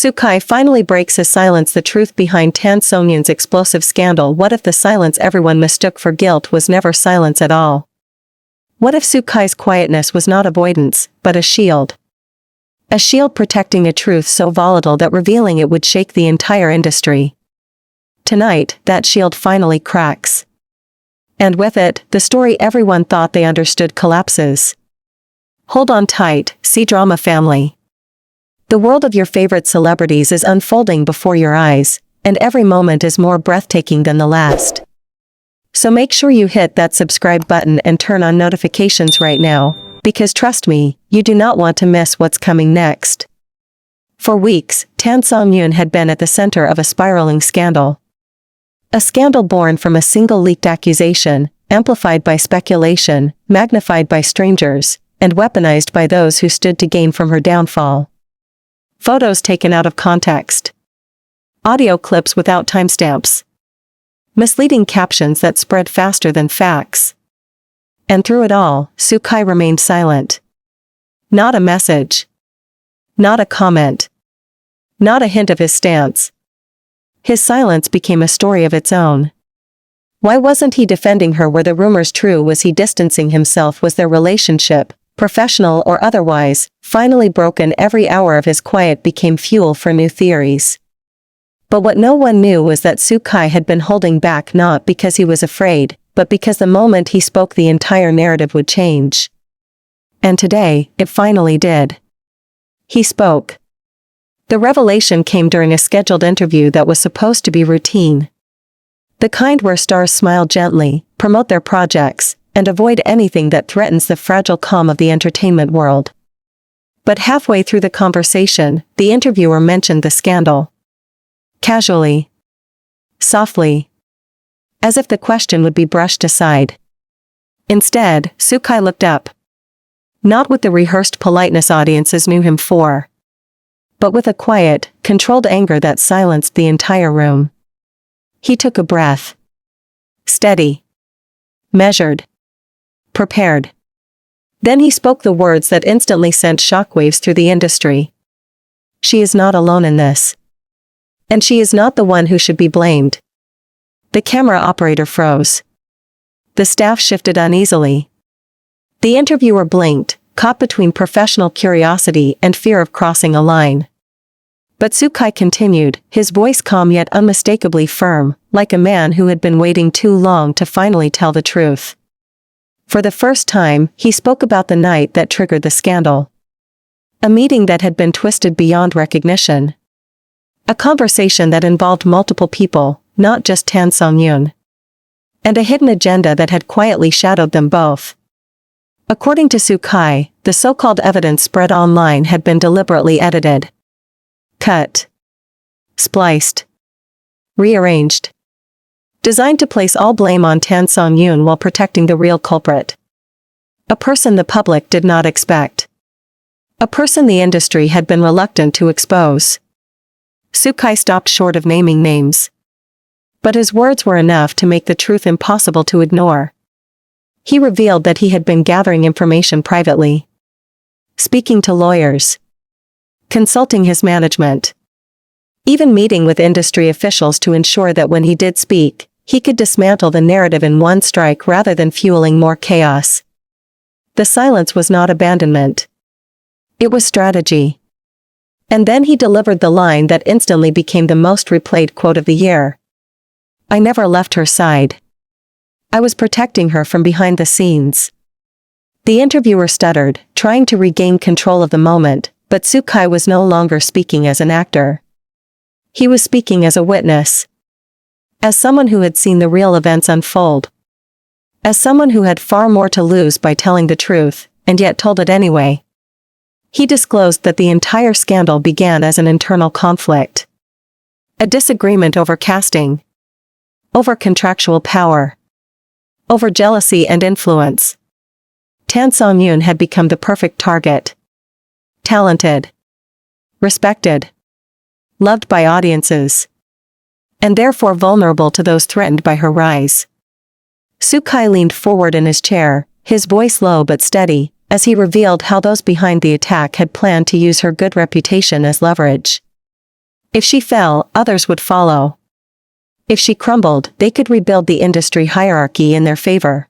Sukai finally breaks his silence. The truth behind Songyun's explosive scandal. What if the silence everyone mistook for guilt was never silence at all? What if Sukai's quietness was not avoidance, but a shield? A shield protecting a truth so volatile that revealing it would shake the entire industry. Tonight, that shield finally cracks. And with it, the story everyone thought they understood collapses. Hold on tight, C-drama family. The world of your favorite celebrities is unfolding before your eyes, and every moment is more breathtaking than the last. So make sure you hit that subscribe button and turn on notifications right now, because trust me, you do not want to miss what's coming next. For weeks, Songyun had been at the center of a spiraling scandal. A scandal born from a single leaked accusation, amplified by speculation, magnified by strangers, and weaponized by those who stood to gain from her downfall. Photos taken out of context. Audio clips without timestamps. Misleading captions that spread faster than facts. And through it all, Sukai remained silent. Not a message. Not a comment. Not a hint of his stance. His silence became a story of its own. Why wasn't he defending her? Were the rumors true? Was he distancing himself? Was their relationship, professional or otherwise, finally broken? Every hour of his quiet became fuel for new theories. But what no one knew was that Sukai had been holding back, not because he was afraid, but because the moment he spoke the entire narrative would change. And today, it finally did. He spoke. The revelation came during a scheduled interview that was supposed to be routine. The kind where stars smile gently, promote their projects, and avoid anything that threatens the fragile calm of the entertainment world. But halfway through the conversation, the interviewer mentioned the scandal. Casually. Softly. As if the question would be brushed aside. Instead, Sukai looked up. Not with the rehearsed politeness audiences knew him for, but with a quiet, controlled anger that silenced the entire room. He took a breath. Steady. Measured. Prepared. Then he spoke the words that instantly sent shockwaves through the industry. She is not alone in this. And she is not the one who should be blamed. The camera operator froze. The staff shifted uneasily. The interviewer blinked, caught between professional curiosity and fear of crossing a line. But Sukai continued, his voice calm yet unmistakably firm, like a man who had been waiting too long to finally tell the truth. For the first time, he spoke about the night that triggered the scandal. A meeting that had been twisted beyond recognition. A conversation that involved multiple people, not just Songyun. And a hidden agenda that had quietly shadowed them both. According to Sukai, the so-called evidence spread online had been deliberately edited. Cut. Spliced. Rearranged. Designed to place all blame on Songyun while protecting the real culprit. A person the public did not expect. A person the industry had been reluctant to expose. Sukai stopped short of naming names. But his words were enough to make the truth impossible to ignore. He revealed that he had been gathering information privately. Speaking to lawyers. Consulting his management. Even meeting with industry officials to ensure that when he did speak, he could dismantle the narrative in one strike rather than fueling more chaos. The silence was not abandonment. It was strategy. And then he delivered the line that instantly became the most replayed quote of the year. I never left her side. I was protecting her from behind the scenes. The interviewer stuttered, trying to regain control of the moment, but Sukai was no longer speaking as an actor. He was speaking as a witness. As someone who had seen the real events unfold. As someone who had far more to lose by telling the truth, and yet told it anyway. He disclosed that the entire scandal began as an internal conflict. A disagreement over casting. Over contractual power. Over jealousy and influence. Songyun had become the perfect target. Talented. Respected. Loved by audiences. And therefore vulnerable to those threatened by her rise. Sukai leaned forward in his chair, his voice low but steady, as he revealed how those behind the attack had planned to use her good reputation as leverage. If she fell, others would follow. If she crumbled, they could rebuild the industry hierarchy in their favor.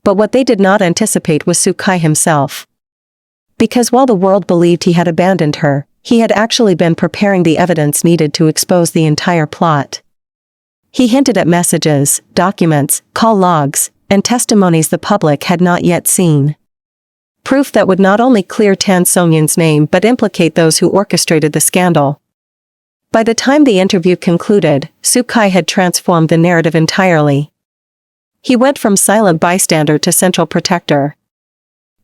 But what they did not anticipate was Sukai himself. Because while the world believed he had abandoned her, he had actually been preparing the evidence needed to expose the entire plot. He hinted at messages, documents, call logs, and testimonies the public had not yet seen. Proof that would not only clear Tan Songyun's name but implicate those who orchestrated the scandal. By the time the interview concluded, Sukai had transformed the narrative entirely. He went from silent bystander to central protector.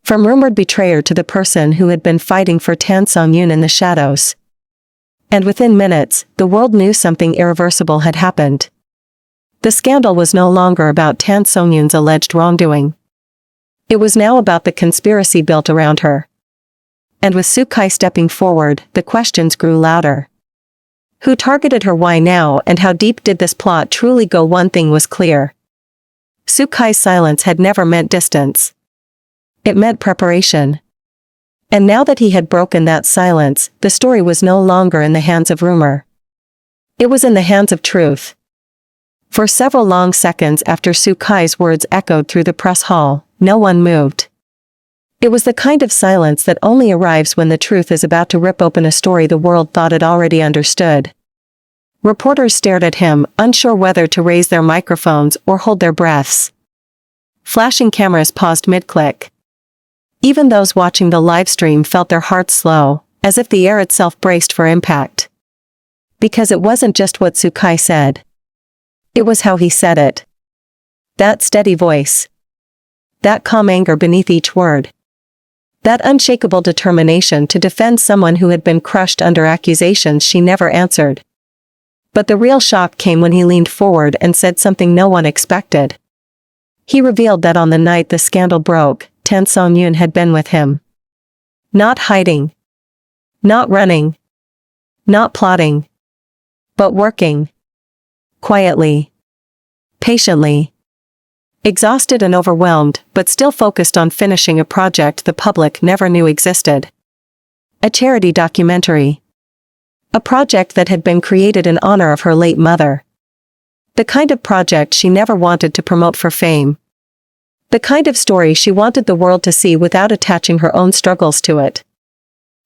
From rumored betrayer to the person who had been fighting for Tan Songyun in the shadows. And within minutes, the world knew something irreversible had happened. The scandal was no longer about Tan Songyun's alleged wrongdoing. It was now about the conspiracy built around her. And with Sukai stepping forward, the questions grew louder. Who targeted her, why now, and how deep did this plot truly go? One thing was clear. Sukai's silence had never meant distance. It meant preparation. And now that he had broken that silence, the story was no longer in the hands of rumor. It was in the hands of truth. For several long seconds after Sukai's words echoed through the press hall, no one moved. It was the kind of silence that only arrives when the truth is about to rip open a story the world thought it already understood. Reporters stared at him, unsure whether to raise their microphones or hold their breaths. Flashing cameras paused mid-click. Even those watching the live stream felt their hearts slow, as if the air itself braced for impact. Because it wasn't just what Sukai said. It was how he said it. That steady voice. That calm anger beneath each word. That unshakable determination to defend someone who had been crushed under accusations she never answered. But the real shock came when he leaned forward and said something no one expected. He revealed that on the night the scandal broke, Tan Songyun had been with him. Not hiding. Not running. Not plotting. But working. Quietly. Patiently. Exhausted and overwhelmed, but still focused on finishing a project the public never knew existed. A charity documentary. A project that had been created in honor of her late mother. The kind of project she never wanted to promote for fame. The kind of story she wanted the world to see without attaching her own struggles to it.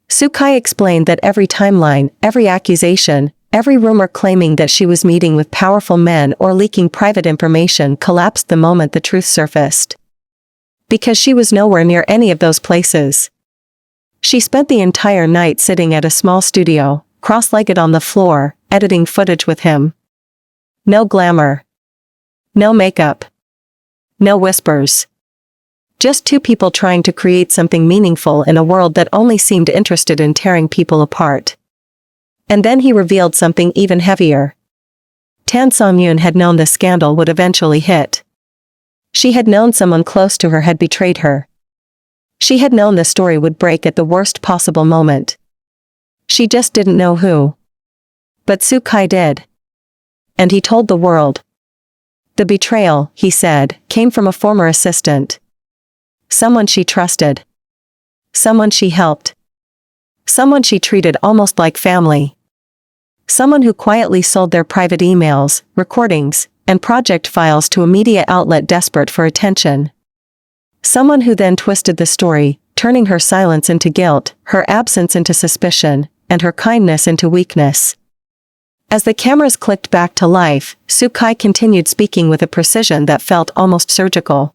Sukai explained that every timeline, every accusation, every rumor claiming that she was meeting with powerful men or leaking private information collapsed the moment the truth surfaced. Because she was nowhere near any of those places. She spent the entire night sitting at a small studio, cross-legged on the floor, editing footage with him. No glamour. No makeup. No whispers. Just two people trying to create something meaningful in a world that only seemed interested in tearing people apart. And then he revealed something even heavier. Tan Songyun had known the scandal would eventually hit. She had known someone close to her had betrayed her. She had known the story would break at the worst possible moment. She just didn't know who. But Sukai did. And he told the world. The betrayal, he said, came from a former assistant. Someone she trusted. Someone she helped. Someone she treated almost like family. Someone who quietly sold their private emails, recordings, and project files to a media outlet desperate for attention. Someone who then twisted the story, turning her silence into guilt, her absence into suspicion, and her kindness into weakness. As the cameras clicked back to life, Sukai continued speaking with a precision that felt almost surgical.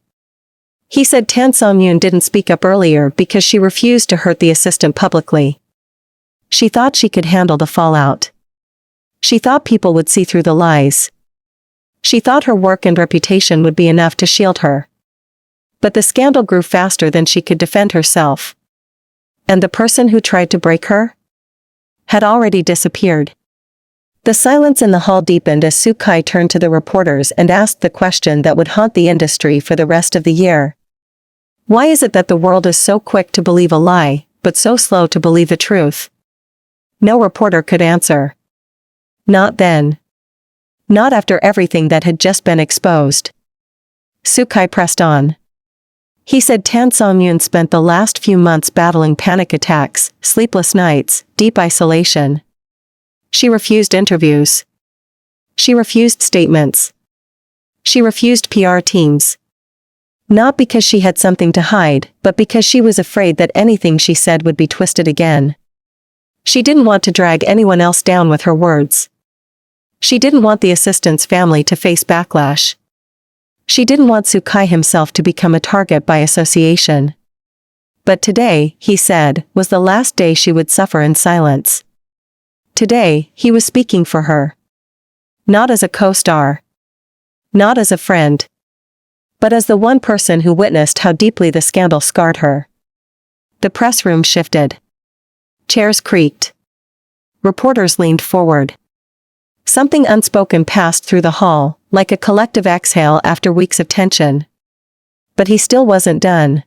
He said Tan Songyun didn't speak up earlier because she refused to hurt the assistant publicly. She thought she could handle the fallout. She thought people would see through the lies. She thought her work and reputation would be enough to shield her. But the scandal grew faster than she could defend herself. And the person who tried to break her had already disappeared. The silence in the hall deepened as Sukai turned to the reporters and asked the question that would haunt the industry for the rest of the year. Why is it that the world is so quick to believe a lie, but so slow to believe the truth? No reporter could answer. Not then. Not after everything that had just been exposed. Sukai pressed on. He said Tan Songyun spent the last few months battling panic attacks, sleepless nights, deep isolation. She refused interviews. She refused statements. She refused PR teams. Not because she had something to hide, but because she was afraid that anything she said would be twisted again. She didn't want to drag anyone else down with her words. She didn't want the assistant's family to face backlash. She didn't want Sukai himself to become a target by association. But today, he said, was the last day she would suffer in silence. Today, he was speaking for her. Not as a co-star. Not as a friend. But as the one person who witnessed how deeply the scandal scarred her. The press room shifted. Chairs creaked. Reporters leaned forward. Something unspoken passed through the hall, like a collective exhale after weeks of tension. But he still wasn't done.